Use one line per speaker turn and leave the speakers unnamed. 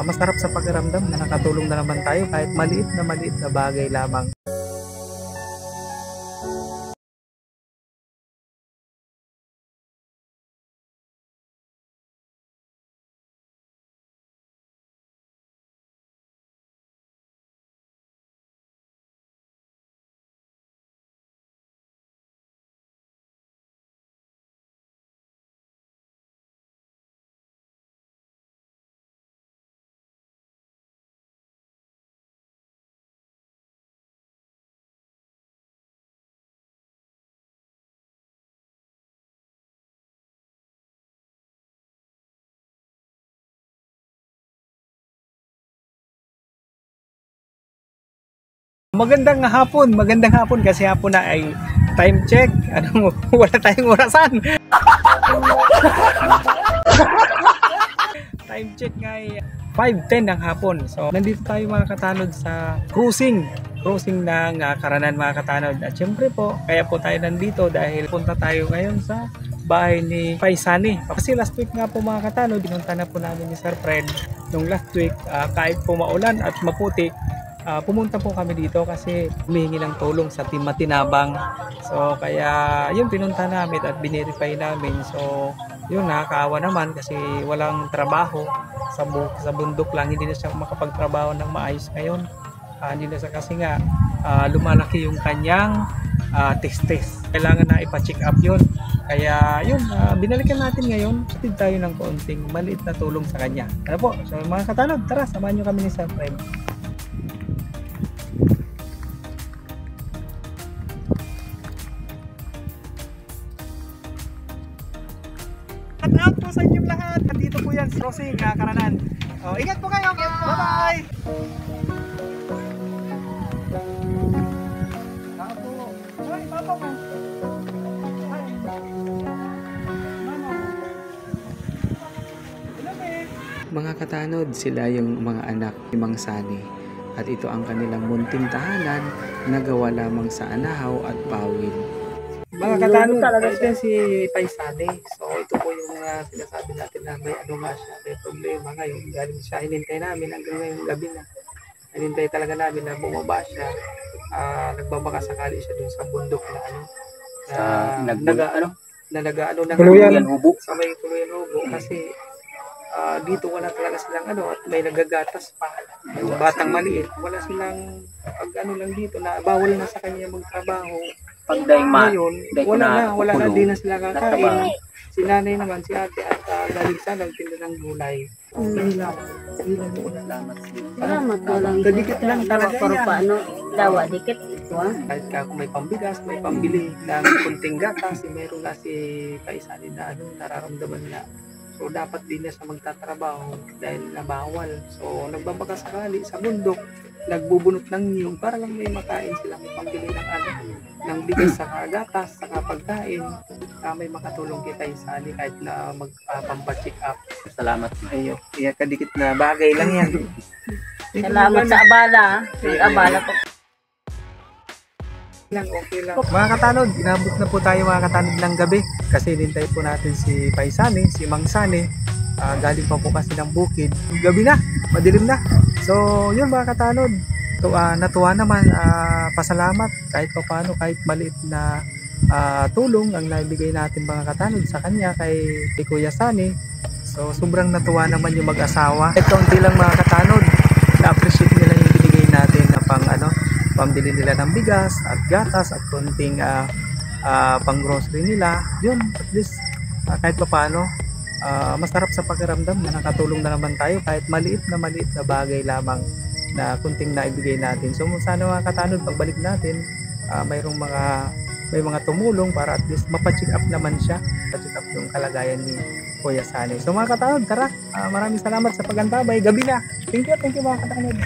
masarap sa pakiramdam na nakatulong na naman tayo kahit maliit na bagay lamang. Magandang hapon kasi hapon na ay time check. Wala tayong orasan. Time check nga ay 5:10 ng hapon. So nandito tayo mga katanod sa cruising ng Karanan mga katanod. At syempre po, kaya po tayo nandito dahil punta tayo ngayon sa bahay ni Paisani. Kasi last week nga po mga katanod, binunta na po namin ni Sir Fred nung last week, kahit po maulan at maputik. Pumunta po kami dito kasi humihingi ng tulong sa Team Matinabang. So kaya yun, pinunta namin at binirify namin. So yun, nakakaawa naman kasi walang trabaho sa bundok lang, hindi na siya makapagtrabaho ng maayos ngayon. Hindi na siya kasi nga lumalaki yung kanyang testes. Kailangan na ipa-check up yun. Kaya yun, binalikan natin ngayon. Hatid tayo ng konting maliit na tulong sa kanya. Ano po? So mga katanod, tara, samahan nyo kami ni Sir Fred. Shout out po sa inyong lahat. Dito po yan, Crossing Karanan. Ingat po kayo. Bye-bye. Papa mo.
Mga katanod, sila yung mga anak ni Mang Sani at ito ang kanilang munting tahanan na gawa lamang sa anahaw at pawid.
Mga katanod, ito si Paisani. So ito po yung sinasabi natin na may ano nga siya, may problema ngayon. Galing siya, hinintay namin hanggang ngayong gabi na. Hinintay talaga namin na bumaba siya. Nagbabaka sakali siya dun sa bundok na ano. Tuluyan Hubo. Sa may Tuluyan Hubo kasi dito wala talaga silang ano at may nagagatas pa. Yung batang maliit, wala silang pag ano lang dito na bawal na sa kanya magtrabaho. Pag ngayon, wala na, di na sila kakain. Si nanay naman, si ate at galing sa nagtinda ng gulay.
Salamat walang kadikit lang talaga yan. Paano dawa dikit ito
Kahit kung may pambigas, may pambili ng kunting gatas, mayroon na si Paisani na nararamdaman na. So dapat din na sa magtatrabaho dahil nabawal. So nagbabaka sakali sa bundok, nagbubunot ng niyong para lang may makain sila, may pambili ng bigas sa gatas, sa pagkain, may makatulong kay Paisani kahit na magpampacheck up.
Salamat.
Ayo, iya kadikit na bagay lang yan.
Salamat sa abala. Abala po.
Okay lang. Mga katanod, inabot na po tayo mga katanod ng gabi kasi nintay po natin si Paisani, si Mang Sani. Galing pa po kasi ng bukid. Gabi na, madilim na. So yun mga katanod, natuwa naman, pasalamat kahit pa paano, kahit maliit na tulong ang naibigay natin mga katanod sa kanya kay Kuya Sani. So sobrang natuwa naman yung mag-asawa. Ito ang lang mga katanod, na-appreciate nila yung binigay natin na pambili nila ng bigas at gatas at konting pang grocery nila. Yun, at least kahit pa paano, masarap sa pakiramdam na nakatulong na naman tayo kahit maliit na bagay lamang na kunting naibigay natin. So sana mga katanod, pagbalik natin, may mga tumulong para at least mapacheck up naman siya, pacheck up yung kalagayan ni Kuya Sani. So mga katanod, tara, maraming salamat sa pagantabay. Gabi na. Thank you mga katanod.